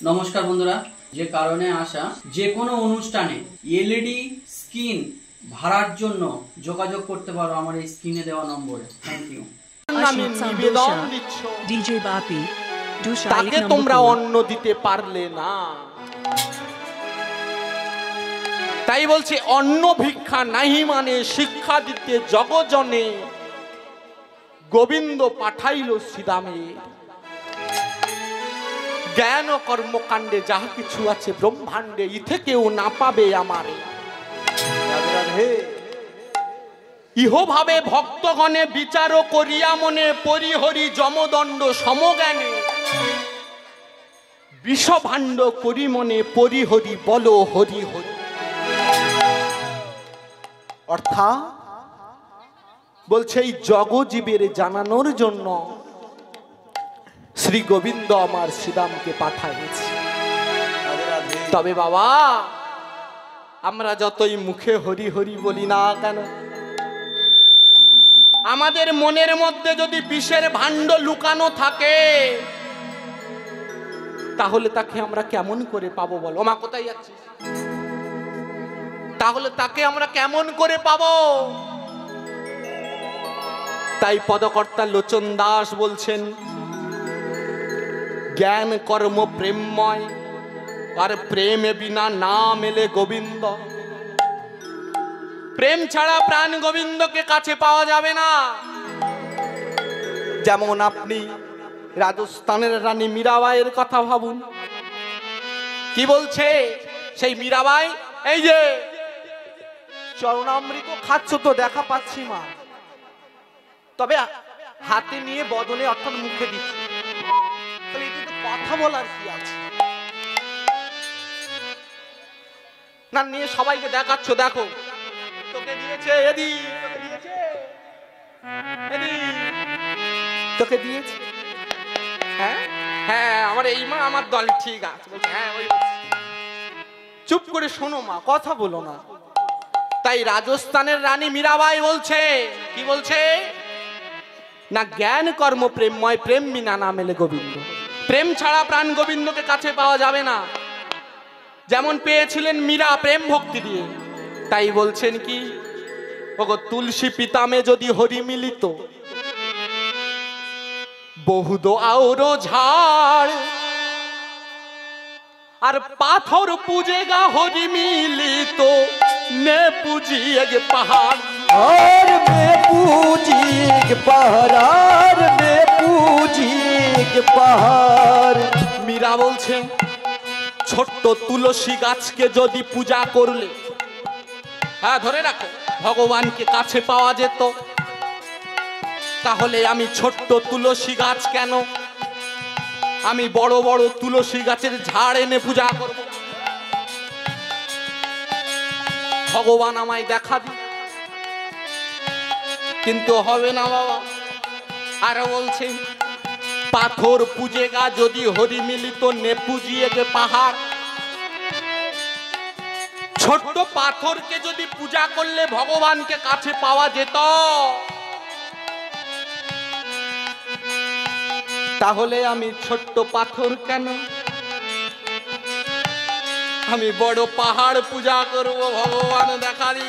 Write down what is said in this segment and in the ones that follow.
নমস্কার বন্ধুরা, যে কারণে আসা যে কোনো অনুষ্ঠানে এলইডি স্ক্রিন ভাড়ার জন্য যোগাযোগ করতে পারো আমার এই স্ক্রিনে দেওয়া নম্বরে। Thank you. আমি নিবেদন দিচ্ছ ডিজে বাপি তাকে তোমরা অন্ন দিতে পারলে না, তাই বলছে অন্ন ভিক্ষা নাহি মানে শিক্ষা দিতে জগজনে গোবিন্দ পাঠাইল শ্রীদামে। জ্ঞান কর্মকাণ্ডে যাহা কিছু আছে ব্রহ্মাণ্ডে ইথে কেউ না পাবে আমারে। ইহভাবে ভক্তগণে বিচার করিয়া মনে পরিহরি যমদণ্ড সমজ্ঞানে বিষভাণ্ড করি মনে পরিহরি বল হরি হরি। অর্থাৎ বলছে এই জগজীবের জানানোর জন্য শ্রী গোবিন্দ আমার শ্রীদামকে পাঠাইছে। তবে বাবা আমরা যতই মুখে হরি হরি বলি না কেন, আমাদের মনের মধ্যে যদি বিষের ভাণ্ড লুকানো থাকে তাহলে তাকে আমরা কেমন করে পাবো বলো? মা কোথায় যাচ্ছিস? তাহলে তাকে আমরা কেমন করে পাবো? তাই পদকর্তা লোচন দাস বলছেন জ্ঞান কর্ম প্রেমময় আর প্রেমে বিনা না মেলে গোবিন্দ। প্রেম ছাড়া প্রাণ গোবিন্দকে কাছে পাওয়া যাবে না। যেমন আপনি রাজস্থানের রানী মীরাবাইয়ের কথা ভাবুন, কি বলছে সেই মীরাবাই? এই যে চরণামৃত খাচ্ছ তো দেখা পাচ্ছি মা, তবে হাতে নিয়ে বদনে অর্থাৎ মুখে দিচ্ছি, তাহলে এটা তো কথা বলার কি আছে? না নিয়ে সবাইকে দেখাচ্ছ, দেখো তোকে দিয়েছে এদি, তোকে দিয়েছে এদি, তোকে দিয়েছে। হ্যাঁ হ্যাঁ আমার এই মা আমার দল ঠিক আছে। হ্যাঁ ওই চুপ করে শোনো মা, কথা বলো না। তাই রাজস্থানের রানী মীরাবাই বলছে, কি বলছে না জ্ঞান কর্ম প্রেমময় প্রেম বিনা না মেলে গোবিন্দ। প্রেম ছাড়া প্রাণ গোবিন্দকে কাছে পাওয়া যাবে না। যেমন পেয়েছিলেন মীরা প্রেম ভক্তি দিয়ে, তাই বলছেন কি ওগো তুলসী পিতামে যদি হরি মিলিত বহুদ আওরো ঝাড় আর পাথর পূজে গা হরি মিলিত নে পুজি এক পাহাড় আর মে পুজি এক পাহাড় আর মে পুজি এক পাহাড়। মীরা বলছে ছোট্ট তুলসী গাছকে যদি পূজা করলে, হ্যাঁ ধরে রাখো, ভগবানকে কাছে পাওয়া যেত, তাহলে আমি ছোট্ট তুলসী গাছ কেন, আমি বড় বড় তুলসী গাছের ঝাড় এনে পূজা করব। ভগবান আমায় দেখা দিন, কিন্তু হবে না বাবা। আর বলছে পাথর পূজে গা যদি হরি মিলিত নে পুজিয়ে গে পাহাড়। ছোট্ট পাথরকে যদি পূজা করলে ভগবানকে কাছে পাওয়া যেত, তাহলে আমি ছোট্ট পাথর কেন, আমি বড় পাহাড় পূজা করব ভগবান দেখা দি।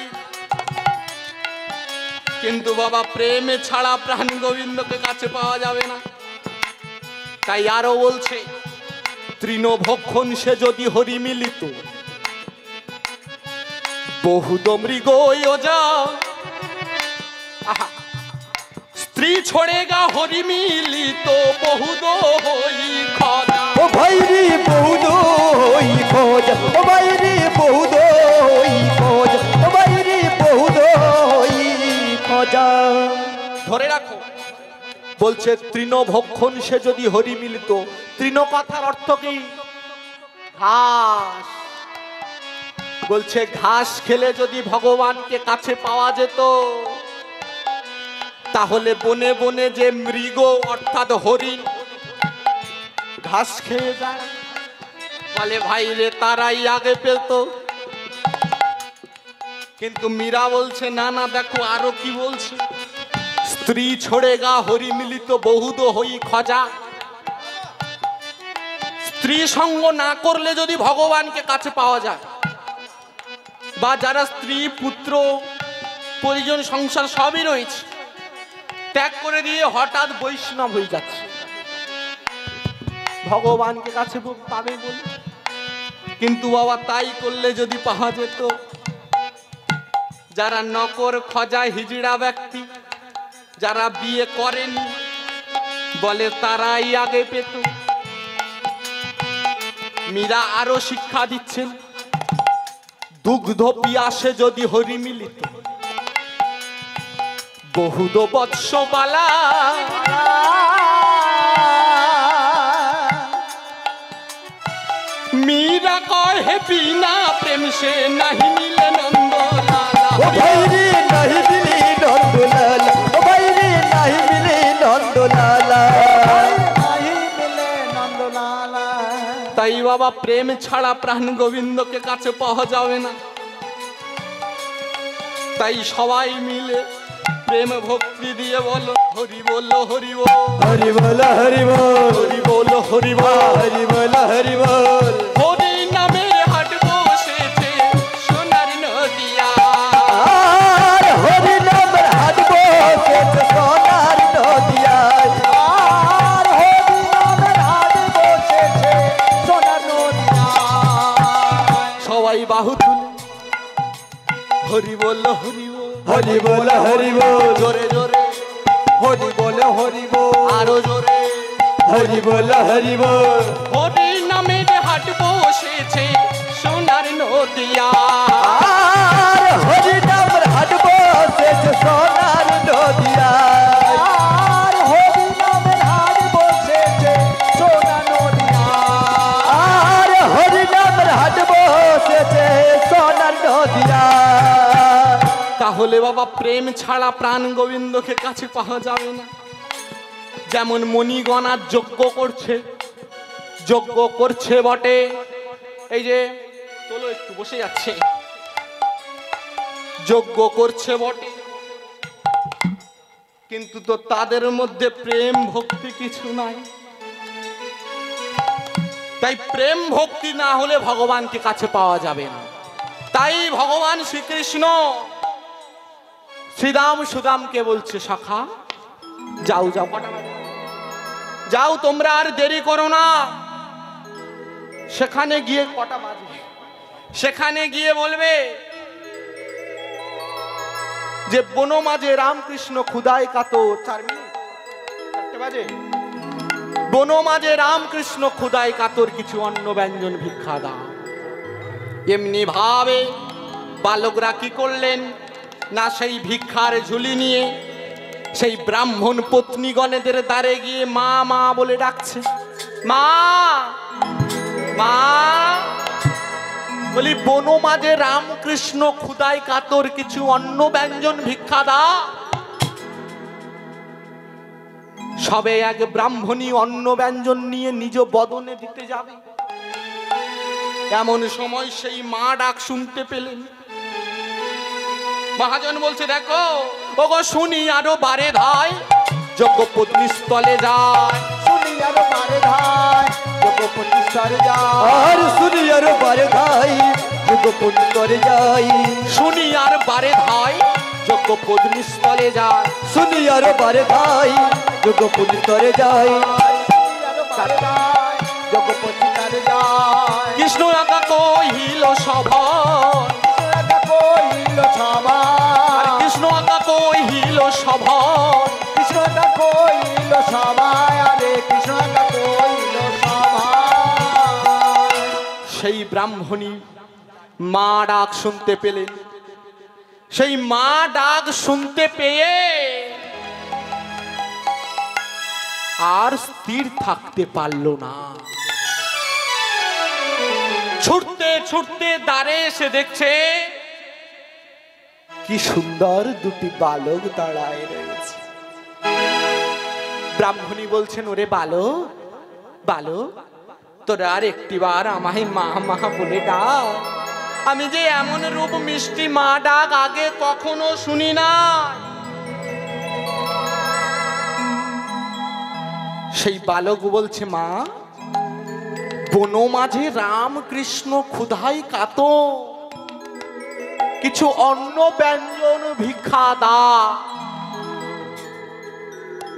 কিন্তু বাবা প্রেমে ছাড়া প্রাণ গোবিন্দকে কাছে পাওয়া যাবে না। তাই আরো বলছে তৃণভক্ষণ সে যদি হরি মিলিত বহুদ মৃগ যা স্ত্রী ছড়েগা হরি মিলিত বহুদ হই খোঁজা। ও ভাইরি বহুদ হই খোঁজা, ও ভাইরি বহুদ হই খোঁজা, ও ভাইরি বহুদ হই খোঁজা। ধরে রাখো বলছে তৃণভক্ষণ সে যদি হরি মিলিত। তৃণ কথার অর্থ কি? ঘাস। বলছে ঘাস খেলে যদি ভগবানকে কাছে পাওয়া যেত, তাহলে বনে বনে যে মৃগ অর্থাৎ হরিণ ঘাস খেয়ে যায়, বলে ভাই রে তারাই আগে পেত। কিন্তু মীরা বলছে না না, দেখো আরো কি বলছে, স্ত্রী ছড়েগা হরি মিলিত বহুদ হই খোঁজা। স্ত্রী সঙ্গ না করলে যদি ভগবানকে কাছে পাওয়া যায়, বা যারা স্ত্রী পুত্র পরিজন সংসার সবই রয়েছে ত্যাগ করে দিয়ে হঠাৎ বৈষ্ণব হয়ে যাচ্ছে, ভগবানকে কাছে পাবে বলে। কিন্তু বাবা তাই করলে যদি পাওয়া যেত, যারা নকর খজা হিজড়া ব্যক্তি, যারা বিয়ে করেনি বলে তারাই আগে পেত। মীরা আরো শিক্ষা দিচ্ছেন, দুগ্ধ পিয়াসে যদি হরি মিলিত বহুদ বৎস বালা, মীরা কহে বিনা প্রেম সে নাহি মিলে নন্দলালা। ও ভাইরে নাহি মিলে নন্দলালা, ও ভাইরে নাহি মিলে নন্দলালা, নাহি মিলে নন্দলালা। তাই বাবা প্রেম ছাড়া প্রাণ গোবিন্দকে কাছে পাওয়া যাবে না। তাই সবাই মিলে প্রেম ভক্তি দিয়ে বলো হরি বল হরি বল, হরি বল হরি বল, হরি বল হরি বল, হরি বল হরি বল। হরি নামে হাট বসেছে সোনার নদিয়া, আর হরি নামের হাট বসেছে সোনার নদিয়ায়, আর হরি নামের হাট বসেছে সোনার নদিয়ায়। সবাই বাহু তুলে হরি বল হরি বল, হরি বল হরি বল, জোরে জোরে হরি বল হরি বল, আরো জোরে হরি বল হরি বল। হরি নামের হাট বসেছে সোনার নদিয়া, আর হরি নামের হাট বসেছে সোনার নদিয়ায়, আর হরি নামের হাট বসেছে সোনার নদিয়ায়, আর হরি নামের হাট বসেছে সোনার নদিয়ায়। তাহলে বাবা প্রেম ছাড়া প্রাণ গোবিন্দকে কাছে পাওয়া যাবে না। যেমন মণিগণার যজ্ঞ করছে বটে, এই যে চলো একটু বসে যাচ্ছে, যজ্ঞ করছে বটে, কিন্তু তো তাদের মধ্যে প্রেম ভক্তি কিছু নাই। তাই প্রেম ভক্তি না হলে ভগবানকে কাছে পাওয়া যাবে না। তাই ভগবান শ্রীকৃষ্ণ শ্রীরাম সুদামকে বলছে, সখা যাও যাও যাও, তোমরা আর দেরি করো না। সেখানে গিয়ে কটা বাজে, সেখানে গিয়ে বলবে যে বনো মাঝে রামকৃষ্ণ ক্ষুদায় কাতর, 4 মিনিট 4টে বাজে, বনো মাঝে রামকৃষ্ণ ক্ষুদায় কাতর, কিছু অন্ন ব্যঞ্জন ভিক্ষা দাও। এমনি ভাবে বালকরা কি করলেন না, সেই ভিক্ষার ঝুলি নিয়ে সেই ব্রাহ্মণ পত্নীগণেদের দ্বারে গিয়ে মা মা বলে ডাকছে, মা মা, বলি বনো মাঝে রামকৃষ্ণ ক্ষুদায় কাতর, কিছু অন্ন ব্যঞ্জন ভিক্ষা দাও। সবে এক ব্রাহ্মণী অন্ন ব্যঞ্জন নিয়ে নিজ বদনে দিতে যাবে, এমন সময় সেই মা ডাক শুনতে পেলেন। মহাজন বলছে, দেখো ওগো শুনি আরো বারে ধায় যজ্ঞ পত্নী স্থলে যায়, শুনি আরো বারে ধাই যোগপতি স্তরে যাই, আর শুনি আরো বারে ধাই যোগপতি স্তরে যাই, শুনি আর বারে ধায় যজ্ঞ পত্নী স্থলে যায়, শুনি আরো বারে ধাই যোগপতি স্তরে যাই, বারে ধাই যোগপতি স্তরে যাই। কৃষ্ণ আজ্ঞা কহিল সভয়, কহিল সবাই, কৃষ্ণ আজ্ঞা কহিল সভয়, কৃষ্ণ কহিল সবাই, আরে কৃষ্ণ কহিল সবাই। সেই ব্রাহ্মণী মা ডাক শুনতে পেলেন। সেই মা ডাক শুনতে পেয়ে আর স্থির থাকতে পারল না, ছুটতে ছুটতে দ্বারে এসে দেখছে কি সুন্দর দুটি বালক দাঁড়ায় রয়েছে। ব্রাহ্মণী বলছেন, ওরে বালক বালক, তোরা আর একটিবার আমায় মা মা বলে ডাক। আমি যে এমন রূপ মিষ্টি মা ডাক আগে কখনো শুনি না। সেই বালক বলছে, মা বন মাঝে রামকৃষ্ণ ক্ষুধাই কাত, কিছু অন্ন ব্যঞ্জন ভিক্ষা দা।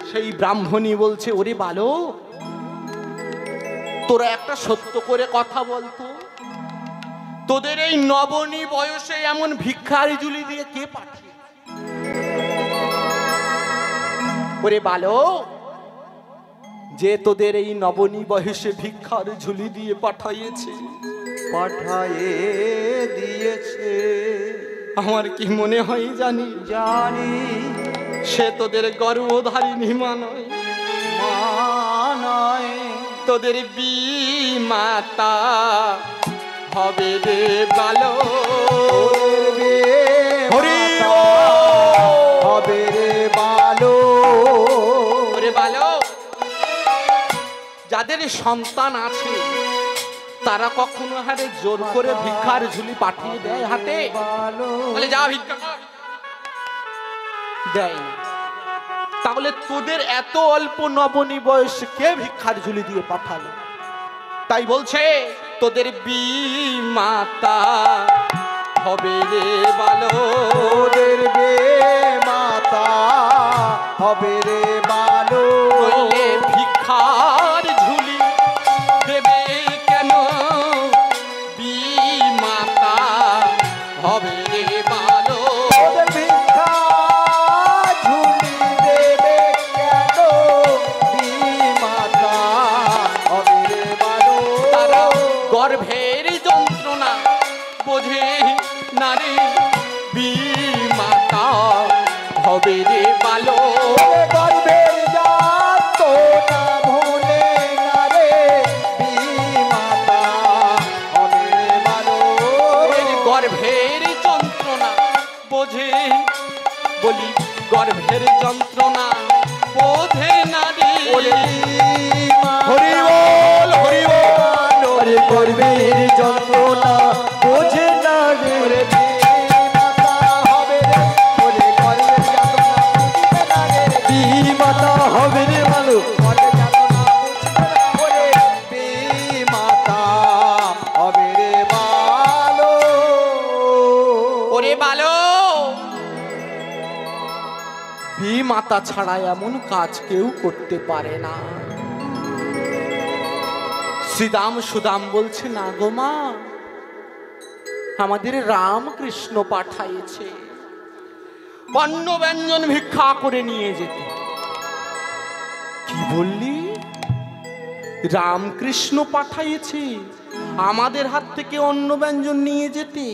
সেই ব্রাহ্মণী বলছে, ওরে বালো, তোরা একটা সত্য করে কথা বলতো, তোদের এই নবনী বয়সে এমন ভিক্ষারি ঝুলি দিয়ে কে পাঠিয়ে? ওরে বালো, যে তোদের এই নবনী বয়সে ভিক্ষার ঝুলি দিয়ে পাঠাইয়েছে, পাঠায়ে দিয়েছে, আমার কি মনে হয় জানি, জানি সে তোদের গর্ভধারিণী মা নয়, মা নয়, তোদের মাতা হবে রে বালো। হরি হবে রে বালো। ওরে বালো, যাদের সন্তান আছে তারা কখনো হারে জোর করে ভিক্ষার ঝুলি পাঠিয়ে দেয় হাতে? বলে যা ভিক্ষা কর, দেয় না। তাহলে তোদের এত অল্প নবনী বয়সে কে ভিক্ষার ঝুলি দিয়ে পাঠালো? তাই বলছে তোদের মাতা হবে রে বালো। তোদের মাতা হবে রে বালো। নইলে ভিক্ষার ঝুলি দেবে কেন? মাতা হবে রে বালো। তোদের ভিক্ষা ঝুলি দেবে কেন? মাতা হবে রে বালো। তারা গর্ভের যন্ত্রণা বোঝে না রে, মাতা হবে রে বালো। গর্ভের যাতনা ভুলে না রে, মাতা হবে রে বালো। গর্ভের যন্ত্রণা বোঝে, বলি গর্ভের যন্ত্রণা বোঝে না রে। হরি বল, হরি বল। ওরে গর্ভের যন্ত্রণা বোঝে না রে, মাতা হবে রে। ওরে গর্ভের যন্ত্রণা বুঝবে না রে, মাতা হবে রে ভালো। গর্ভের যন্ত্রণা বুঝবে না, ওরে মাতা হবে রে ভালো। ওরে বালো, মাতা ছাড়া এমন কাজ কেউ করতে পারে না। শ্রীদাম সুদাম বলছে, না গো মা, আমাদের রামকৃষ্ণ পাঠাইছে অন্ন ব্যঞ্জন ভিক্ষা করে নিয়ে যেতে। কি বললি? রামকৃষ্ণ পাঠাইছে আমাদের হাত থেকে অন্ন ব্যঞ্জন নিয়ে যেতে?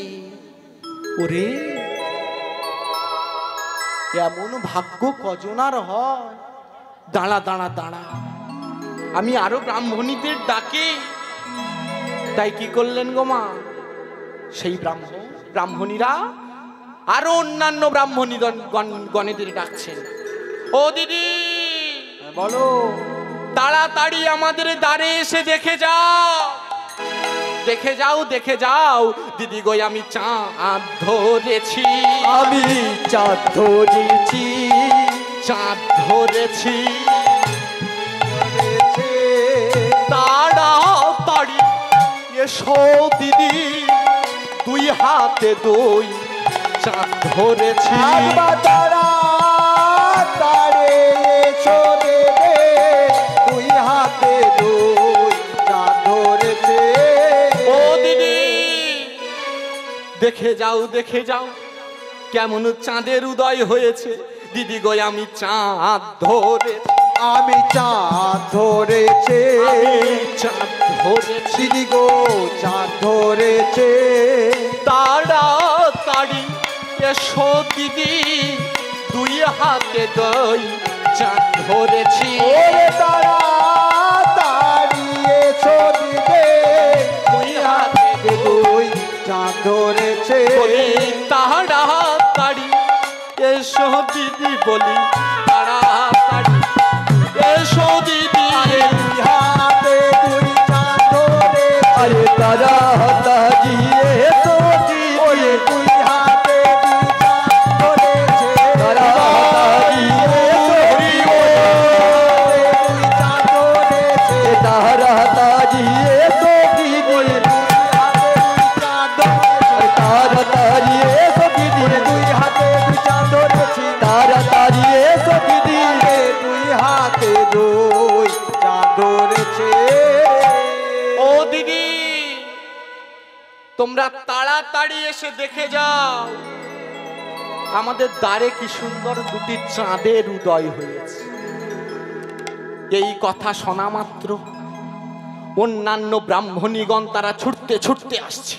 ওরে, এমন ভাগ্য কজনার হয়? দাঁড়া দাঁড়া দাঁড়া, আমি আরো ব্রাহ্মণীদের ডাকে। তাই কি করলেন গো মা? সেই ব্রাহ্মণীরা আরো অন্যান্য ব্রাহ্মণী গণেদের ডাকছেন। ও দিদি, বলো। তাড়াতাড়ি আমাদের দ্বারে এসে দেখে যাও, দেখে যাও, দেখে যাও দিদি গো, আমি চাঁদ ধরেছি, আমি চাঁদ ধরেছি, চাঁদ ধরেছি। তাড়াতাড়ি এসো দিদি, দুই হাতে দুই চাঁদ ধরেছি। তাড়াতাড়ি এসো দেবে, দুই হাতে দুই চাঁদ ধরেছে। ও দিদি, দেখে যাও, দেখে যাও কেমন চাঁদের উদয় হয়েছে। দিদি গো, আমি চাঁদ ধরেছি, আমি চাঁদ ধরেছে, চাঁদ ধরেছি। দিদি গো চাঁদ ধরেছে। তাড়াতাড়ি এসো দিদি, দুই হাতে দুই চাঁদ ধরেছি। ওরে তাড়াতাড়ি এসো দিদি, দুই হাতে দুই চাঁদ ধরেছে। বলি তাড়াতাড়ি এসো দিদি, বলি তাড়াতাড়ি এসো দিদি। দুই হাতে দুই চাঁদ ধরেছে। আরে তাড়াতাড়ি এসো দিদি, ওরে দুই হাতে দুই চাঁদ ধরেছে। তাড়াতাড়ি এসো দিদি, দুই চাঁদ ধরেছে। তাড়াতাড়ি এসো তোমরা তাড়াতাড়ি এসে দেখে যাও আমাদের দ্বারে কি সুন্দর দুটি চাঁদের উদয় হয়েছে। এই কথা শোনা মাত্র অন্যান্য ব্রাহ্মণীগণ তারা ছুটতে ছুটতে আসছে,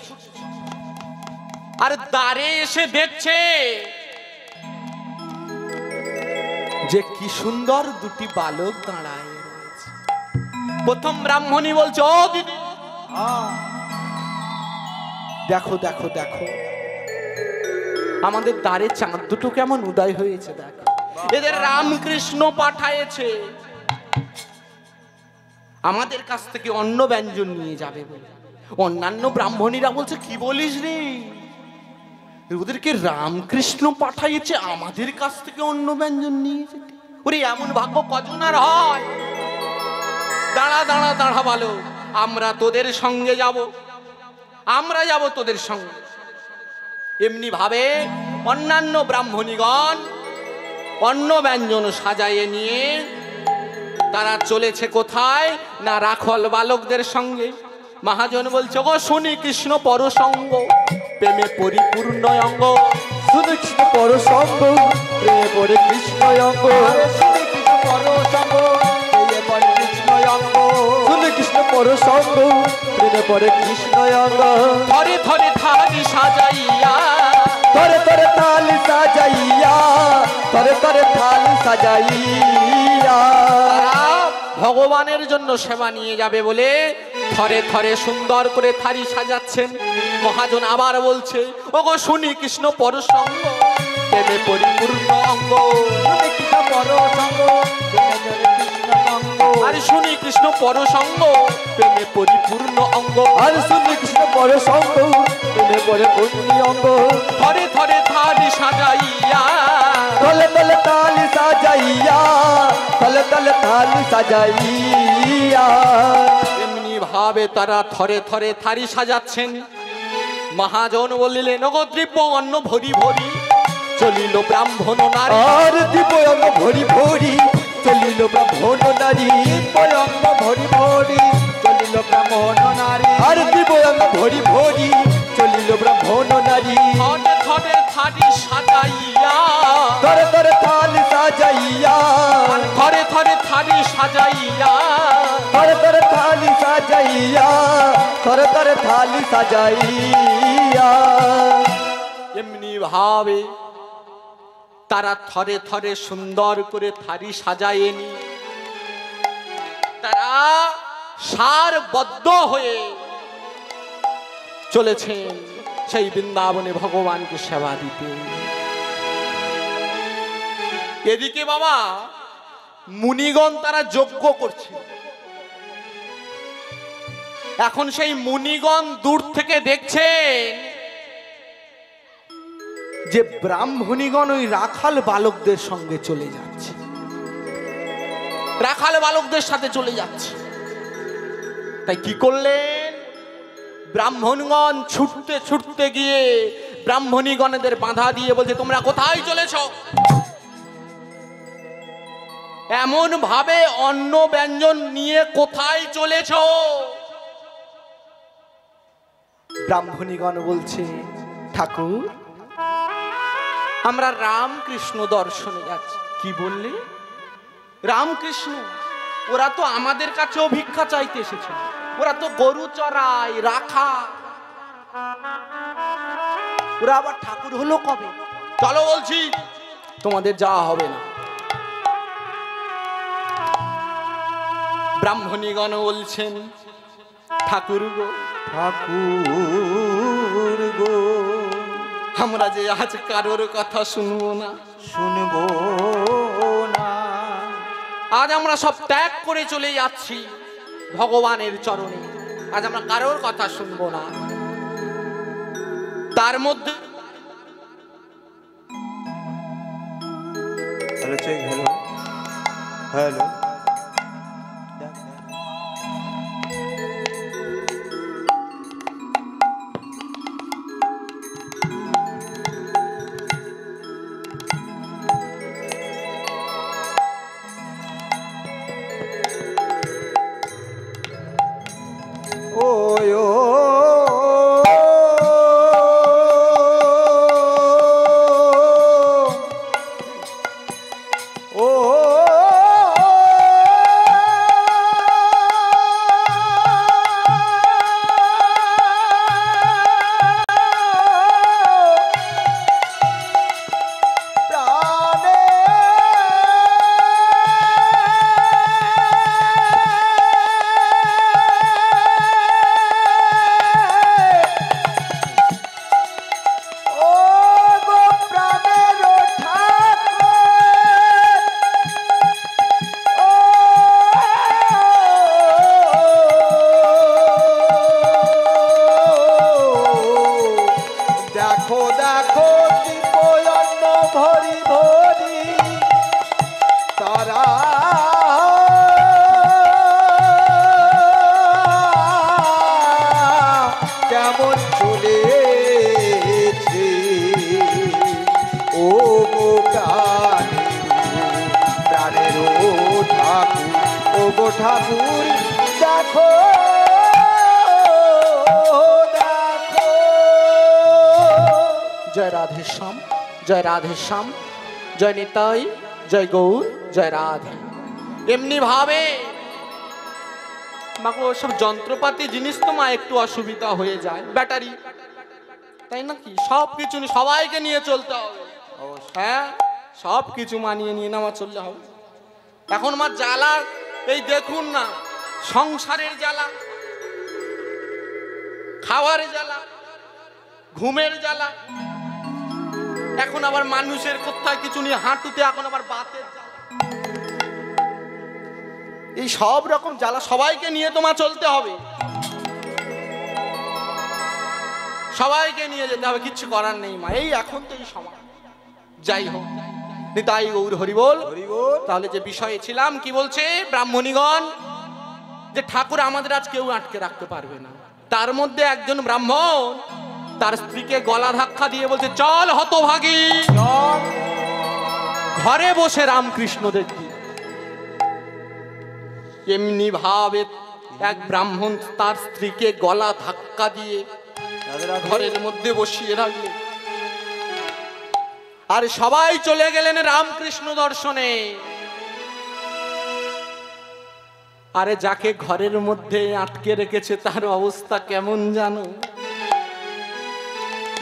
আর দ্বারে এসে দেখছে যে কি সুন্দর দুটি বালক দাঁড়ায় রয়েছে। প্রথম ব্রাহ্মণী বলছে, ও দিদি দেখো দেখো দেখো আমাদের দ্বারে চাঁদ দুটো কেমন উদয় হয়েছে, দেখো এদের রামকৃষ্ণ পাঠায়েছে আমাদের কাছ থেকে অন্ন ব্যঞ্জন নিয়ে যাবে বলে। অন্যান্য ব্রাহ্মণীরা বলছে, কি বলিস রে, ওদেরকে রামকৃষ্ণ পাঠাইছে আমাদের কাছ থেকে অন্ন ব্যঞ্জন নিয়ে যেতে? ওরে এমন ভাগ্য কজন আর হয়? দাঁড়া দাঁড়া দাঁড়া বলো, আমরা তোদের সঙ্গে যাব, আমরা যাব তোদের সঙ্গে। এমনি ভাবে অন্যান্য ব্রাহ্মণীগণ অন্ন ব্যঞ্জন সাজাইয়ে নিয়ে তারা চলেছে কোথায় না, রাখল বালকদের সঙ্গে। মহাজন বলছে, ও শুনি কৃষ্ণ পরসঙ্গ প্রেমে পরিপূর্ণ অঙ্গ। শুনি কৃষ্ণ পরসঙ্গ প্রেমে পরে কৃষ্ণ অঙ্গ। শুনি কৃষ্ণ পরসঙ্গ প্রেমে পরে কৃষ্ণ অঙ্গ। শুনি কৃষ্ণ পরসঙ্গ প্রেমে পরে কৃষ্ণ অঙ্গ। ধরে ধরে থালি সাজাইয়া, ধরে ধরে থালি সাজাইয়া, ধরে ধরে থালি সাজাইয়া ভগবানের জন্য সেবা নিয়ে যাবে বলে থরে থরে সুন্দর করে থালি সাজাচ্ছেন। মহাজন আবার বলছে, ওগো শুনি কৃষ্ণ পরসঙ্গ প্রেমে পরিপূর্ণ অঙ্গ। কৃষ্ণ পরসঙ্গ আর শুনি কৃষ্ণ পরসঙ্গ প্রেমে পরিপূর্ণ অঙ্গ। আর শুনি কৃষ্ণ পরসঙ্গ প্রেমে পরিপূর্ণ অঙ্গ। থরে থরে থালি সাজাইয়া, তলে তলে থালি সাজাইয়া, তলে তলে থালি সাজাইয়া এমনি ভাবে তারা থরে থরে থালি সাজাচ্ছেন। মহাজন বলিলেন, ওগো দ্রব্য অন্ন ভরি ভরি চলিল ব্রাহ্মণ নারী। আর দিব্যঙ্গ ভরি ভরি চলিল ব্রাহ্মণ নারী। দিব্যঙ্গ ভরি ভরি চলিল ব্রাহ্মণ নারী। আর দিব্যঙ্গ ভরি ভরি চলিল ব্রাহ্মণ নারী। থরে থরে থালি সাজাইয়া, ধরে ধরে থালি সাজাইয়া, থরে থরে থালি সাজাইয়া, ধরে ধরে থালি সাজাইয়া, ধরে ধরে থালি সাজাইয়া এমনি ভাবে তারা থরে থরে সুন্দর করে থালি সাজায়নি। তারা সারবদ্ধ হয়ে চলেছেন সেই বৃন্দাবনে ভগবানকে সেবা দিতে। এদিকে বাবা মুনিগণ তারা যজ্ঞ করছে। এখন সেই মুনিগণ দূর থেকে দেখছেন যে ব্রাহ্মণীগণ ওই রাখাল বালকদের সঙ্গে চলে যাচ্ছে, রাখাল বালকদের সাথে চলে যাচ্ছে। তাই কি করলেন, ব্রাহ্মণগণ ছুটতে ছুটতে গিয়ে ব্রাহ্মণীগণদের বাধা দিয়ে বলছে, তোমরা কোথায় চলেছ? এমন ভাবে অন্ন ব্যঞ্জন নিয়ে কোথায় চলেছ? ব্রাহ্মণীগণ বলছে, ঠাকুর আমরা রামকৃষ্ণ দর্শনে যাচ্ছি। কি বললে? রামকৃষ্ণ? ওরা তো আমাদের কাছেও ভিক্ষা চাইতে এসেছে, ওরা তো গরু চড়ায় রাখা, ওরা আবার ঠাকুর হলো কবে? চলো বলছি, তোমাদের যাওয়া হবে না। ব্রাহ্মণীগণ বলছেন, ঠাকুর গো, ঠাকুর গো, আমরা যে আজ কারোর কথা শুনবো না, শুনবো না। আজ আমরা সব ত্যাগ করে চলে যাচ্ছি ভগবানের চরণে, আজ আমরা কারোর কথা শুনবো না। তার মধ্যে হ্যালো চেক, হ্যালো হ্যালো ঠাকুর দেখো দেখো। জয় রাধেশ্যাম, জয় রাধেশ্যাম, জয় নিতাই, জয় গৌর, জয় রাধে। এমনি ভাবে মাকে ওসব যন্ত্রপাতি জিনিস তো মা একটু অসুবিধা হয়ে যায়, ব্যাটারি, তাই নাকি? সব কিছু সবাইকে নিয়ে চলতে হবে। হ্যাঁ, সব কিছু মানিয়ে নিয়ে না আমার চললে হবে। এখন মা জ্বালা, এই দেখুন না, সংসারের জ্বালা, খাওয়ার জ্বালা, ঘুমের জ্বালা, এখন আবার মানুষের কোথায় কিছু নিয়ে হাঁটুতে এখন আবার বাতের জ্বালা, এই সব রকম জ্বালা সবাইকে নিয়ে তোমার চলতে হবে, সবাইকে নিয়ে যেতে হবে, কিচ্ছু করার নেই মা। এই এখন তো এই সময়, যাই হোক, নিতাই গৌর হরি বল। তাহলে যে বিষয়ে ছিলাম, কি বলছে ব্রাহ্মণীগণ, যে ঠাকুর আমাদের আজ কেউ আটকে রাখতে পারবে না। তার মধ্যে একজন ব্রাহ্মণ তার স্ত্রীকে গলা ধাক্কা দিয়ে বলছে, চল হতভাগী, ঘরে বসে রামকৃষ্ণ দেখবি। এমনি ভাবে এক ব্রাহ্মণ তার স্ত্রীকে গলা ধাক্কা দিয়ে ঘরের মধ্যে বসিয়ে রাখলেন, আর সবাই চলে গেলেন রামকৃষ্ণ দর্শনে। আরে যাকে ঘরের মধ্যে আটকে রেখেছে তার অবস্থা কেমন জানো?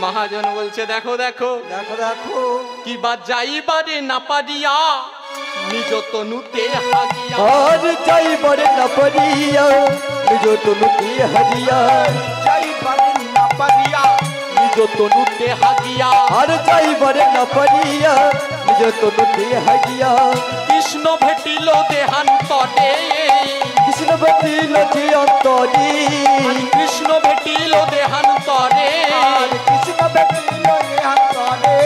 মহাজন বলছে, দেখো দেখো দেখো দেখো, কি বা যাইবারে না পারিয়া নিজ তনুতে হাগিয়া। আর যাইবারে না পারিয়া নিজ তনুতে হারিয়া, যাইবারে না পারিয়া নিজ তনুতে হাগিয়া। আর যাইবারে না পারিয়া নিজ তনুতে হারিয়া। কৃষ্ণ ভেটিল দেহান্তরে, কৃষ্ণ ভেটিল যে অন্তরে, কৃষ্ণ ভেটিল দেহান্তরে। কৃষ্ণ ভেটিল দেহান্তরে,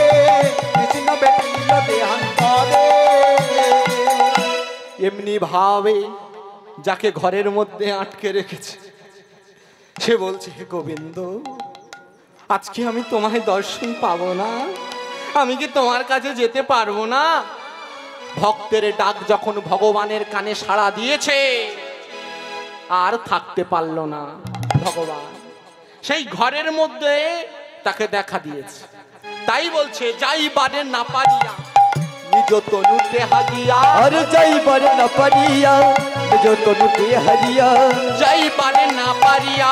কৃষ্ণ ভেটিল দেহান্তরে। এমনি ভাবে যাকে ঘরের মধ্যে আটকে রেখেছে সে বলছে, হে গোবিন্দ, আজকে আমি তোমায় দর্শন পাবো না, আমি কি তোমার কাছে যেতে পারবো না? ভক্তের ডাক যখন ভগবানের কানে সাড়া দিয়েছে, আর থাকতে পারল না ভগবান, সেই ঘরের মধ্যে তাকে দেখা দিয়েছে। তাই বলছে, যাইবারে না পারিয়া নিজ তনুতে হাগিয়া। আর যাইবারে না পারিয়া নিজ তনুতে হারিয়া। যাইবারে না পারিয়া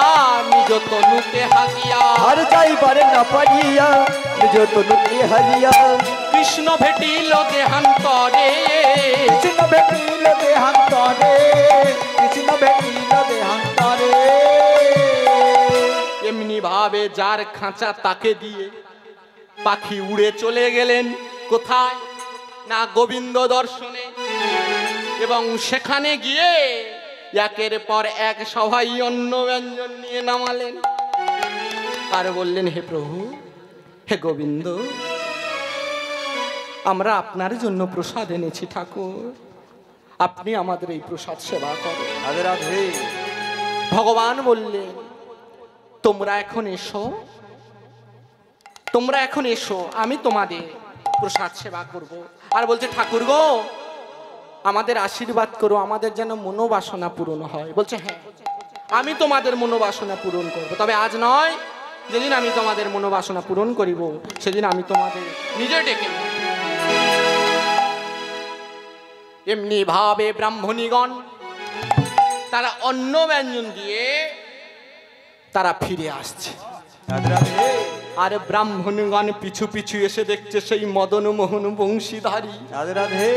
নিজ তনুতে হাগিয়া। আর যাইবারে না পারিয়া নিজ তনুতে হারিয়া। কৃষ্ণ ভেটিল দেহান্তরে, কৃষ্ণ ভেটিল দেহান্তরে, কৃষ্ণ ভেটিল দেহান্তরে। এমনি ভাবে যার খাঁচা তাকে দিয়ে পাখি উড়ে চলে গেলেন কোথায় না গোবিন্দ দর্শনে, এবং সেখানে গিয়ে একের পর এক সবাই অন্ন ব্যঞ্জন নিয়ে নামালেন, আর বললেন, হে প্রভু, হে গোবিন্দ, আমরা আপনার জন্য প্রসাদ এনেছি ঠাকুর, আপনি আমাদের এই প্রসাদ সেবা করেন। রাধে রাধে। ভগবান বললেন, তোমরা এখন এসো, তোমরা এখন এসো, আমি তোমাদের প্রসাদ সেবা করব। আর বলছে, ঠাকুর গো, আমাদের আশীর্বাদ করো, আমাদের যেন মনোবাসনা পূরণ হয়। বলছে, হ্যাঁ, আমি তোমাদের মনোবাসনা পূরণ করব, তবে আজ নয়, যেদিন আমি তোমাদের মনোবাসনা পূরণ করিব সেদিন আমি তোমাদের নিজে ডেকে নেব। এমনি ভাবে ব্রাহ্মণীগণ তারা অন্ন ব্যঞ্জন দিয়ে তারা ফিরে আসছে। রাধে রাধে। আর ব্রাহ্মণগণ পিছু পিছু এসে দেখছে সেই মদন মোহন বংশীধারী। রাধে রাধে।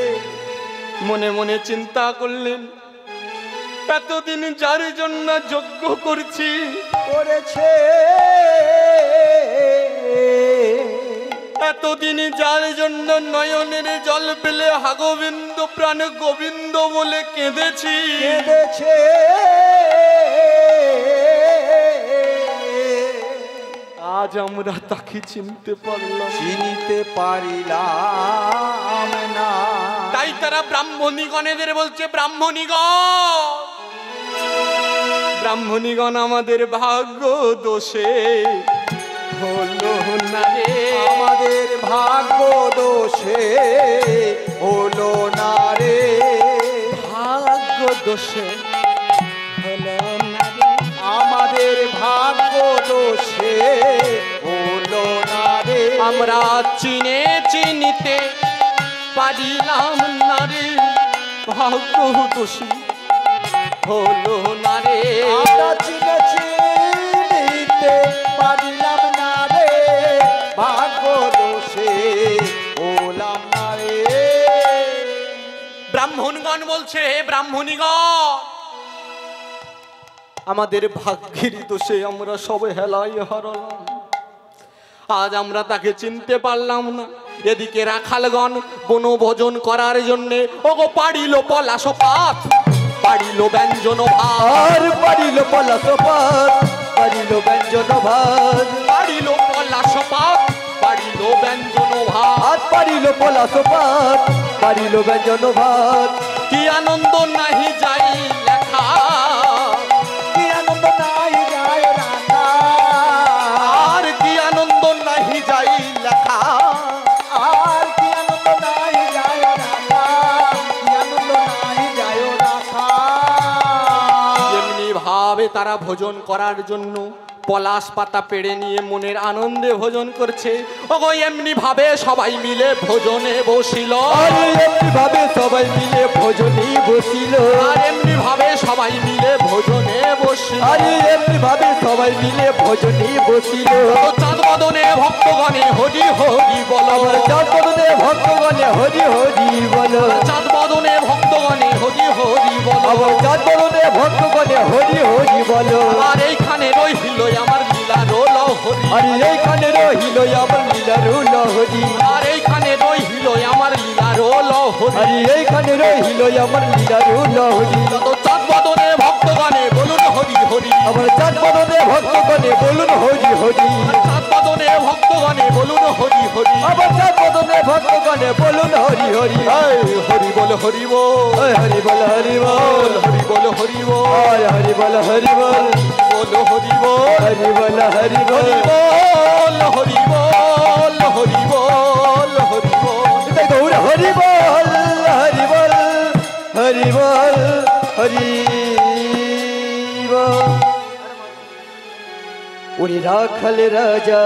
মনে মনে চিন্তা করলেন, এতদিন যার জন্য যজ্ঞ করছি, করেছে এতদিন যার জন্য নয়নের জল পেলে হা গোবিন্দ প্রাণ গোবিন্দ বলে কেঁদেছি, কেঁদেছে আজ আমরা তাকে চিনতে পারলাম, চিনিতে পারিলাম না। তাই তারা ব্রাহ্মণীগণেদের বলছে, ব্রাহ্মণীগণ, ব্রাহ্মণীগণ, আমাদের ভাগ্য দোষে হলো না রে, আমাদের ভাগ্য দোষে হলো না রে, ভাগ্য দোষে হলো না রে, আমাদের ভাগ্য দোষে হলো না রে। আমরা চিনিতে পারিলাম না রে, ভাগ্য দোষী হলো না রে। আমরা চিনিতে পারিলাম না রে, ভাগ্য দোষে হলাম না রে। ব্রাহ্মণগণ বলছে, হে ব্রাহ্মণীগণ, আমাদের ভাগ্যের দোষে আমরা সবে হেলাই হারালাম। আজ আমরা তাকে চিনতে পারলাম না। এদিকে রাখালগণ বনভোজন করার জন্য ওগো পাড়িল পলাশ পাত, পাড়িল ব্যঞ্জন ভাত, আর পারিল পলাশ পাত, পারিল ব্যঞ্জন ভাত, পাড়িল পলাশ পাত, পাড়িল ব্যঞ্জন ভাত। আর পারিল পলাশ পাত, পারিল ব্যঞ্জন ভাত। কি আনন্দ নাহি যাই লেখা, কি আনন্দ নাই যায় রাখা, আর কি আনন্দ নাহি যাই লেখা। আর কি আনন্দ নাই যায় রাখা, কি আনন্দ নাই যায় রাখা। এমনি ভাবে তারা ভোজন করার জন্য পলাশ পাতা পেড়ে নিয়ে মনের আনন্দে ভোজন করছে। ওগো এমনি ভাবে সবাই মিলে ভোজনে বসিল, আর এমনি ভাবে সবাই মিলে ভোজনে বসিল, আর এমনি ভাবে সবাই মিলে ভোজনে বসিল। আর এমনি ভাবে সবাই মিলে ভোজনে বসিল। চাঁদ বদনে ভক্তগণে হরি হরি বল, চাঁদ বদনে ভক্তগণে হরি হরি বল, চাঁদ বদনে ভক্তগণে হরি হরি বল। আবার চাঁদ বদনে ভক্তগণে হরি হরি বল। আর এইখানে রহিল আমার লীলার লহরি, আর এইখানে রহিল আমার লীলার লহরি, আর এইখানে রহিল আমার লীলার লহরি। আর এইখানে রহিল আমার লীলার লহরি। যত চাঁদ বদনে ভক্তগণে বলুন হরি হরি, আবার চাঁদ বদনে ভক্তগণে বলুন হরি হরি, চাঁদ বদনে ভক্তগণে বলুন হরি হরি। আবার চাঁদ বদনে ভক্তগণে বলুন হরি হরি। হরি বল হরি বল, হরি বল হরি বল, হরি বল হরি বল, হরি বল হরি বল, বল হরি বল, হরি বল হরি বল, হরি বল হরি বল, হরি বল। গৌর হরি বল হরি বল, হরি বল হরি বল। ওরে রাখাল রাজা,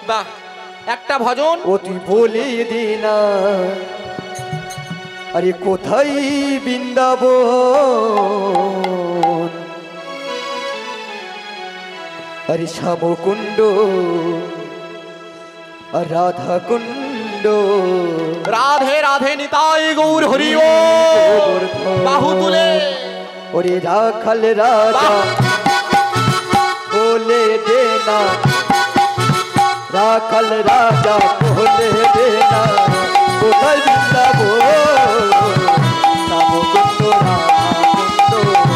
বাহ, একটা ভজন ও তুই বলে দে না, আরে কোথায় বৃন্দাবন, আরে শ্যামকুণ্ড আর রাধা কুণ্ড। রাধে রাধে নিতাই গৌর হরি বল। বাহু তুলে ওরে রাখাল রাজা বলে দে না, রাখাল রাজা বলে দে না, কোথায় বৃন্দাবন, শ্যামকুণ্ড রাধা কুণ্ড।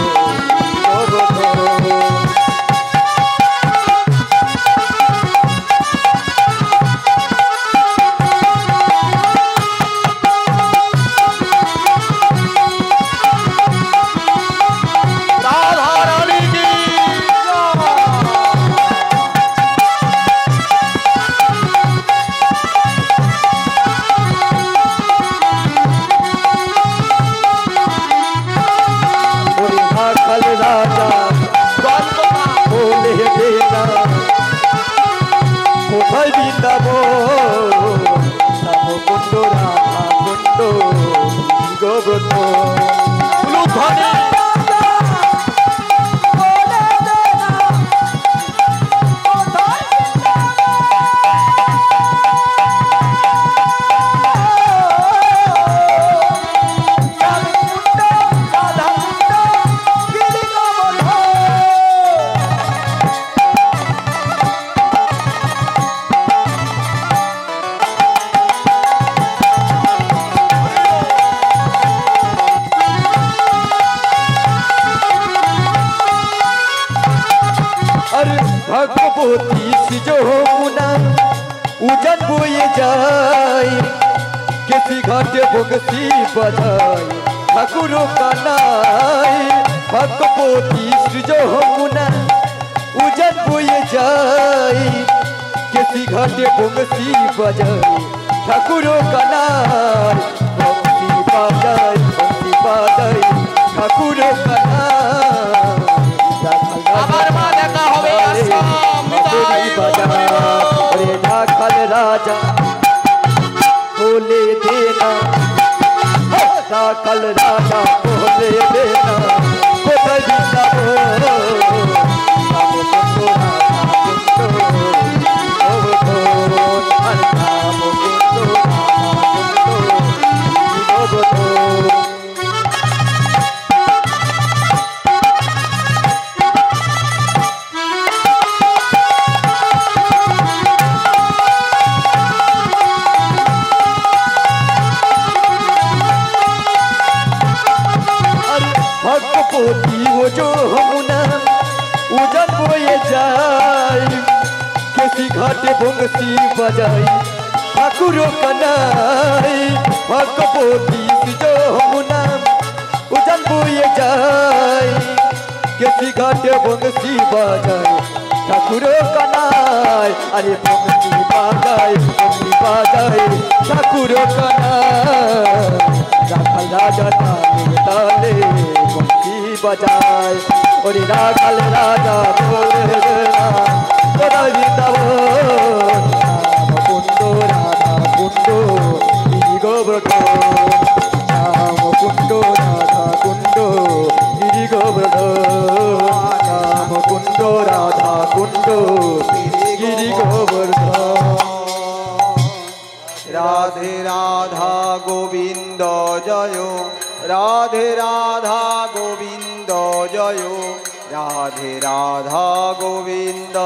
রাধা রানী কি ওরে রাখাল রাজা বলে দে না, কোথায় বৃন্দাবন, শ্যামকুণ্ড রাধা কুণ্ড গোব্রত। ধ্বনি ভগবতী যমুনা উজান বয়ে যায়, কেসি ঘাটে বংশী বাজায় ঠাকুর কানাই। ভগবতী যমুনা উজান বয়ে যায়, কেসি ঘাটে বংশী বাজায় ঠাকুর কানাই। বংশী বাজায়, বংশী বাজায়, ঠাকুর আবার মা দেখা হবে আসাম নিতাই রে ঢাকাল রাজা বলে দেনা ঢাকাল রাজা বলে দেনা কোথায় যাবো भगवती वो जो हमुना उजन बोए जाय किसी घाटे बंसी बजाई ठाकुर कनाई भगवती जो हमुना उजन बोए जाय किसी घाटे बंसी बजाई ठाकुर कनाई अरे बंसी बजाई ठाकुर कनाई राखल राजा ताले बंसी बजाए और राखल राजा बोले देना तोरा वृंदावन कुंडो राधा कुंडो गिरी गोवर्धन श्याम कुंडो राधा कुंडो गिरी गोवर्धन श्याम कुंडो राधा कुंडो गिरी गोवर्धन राधे राधा गोविंद जय राधे राधा गोविंद जय राधे राधा गोविंद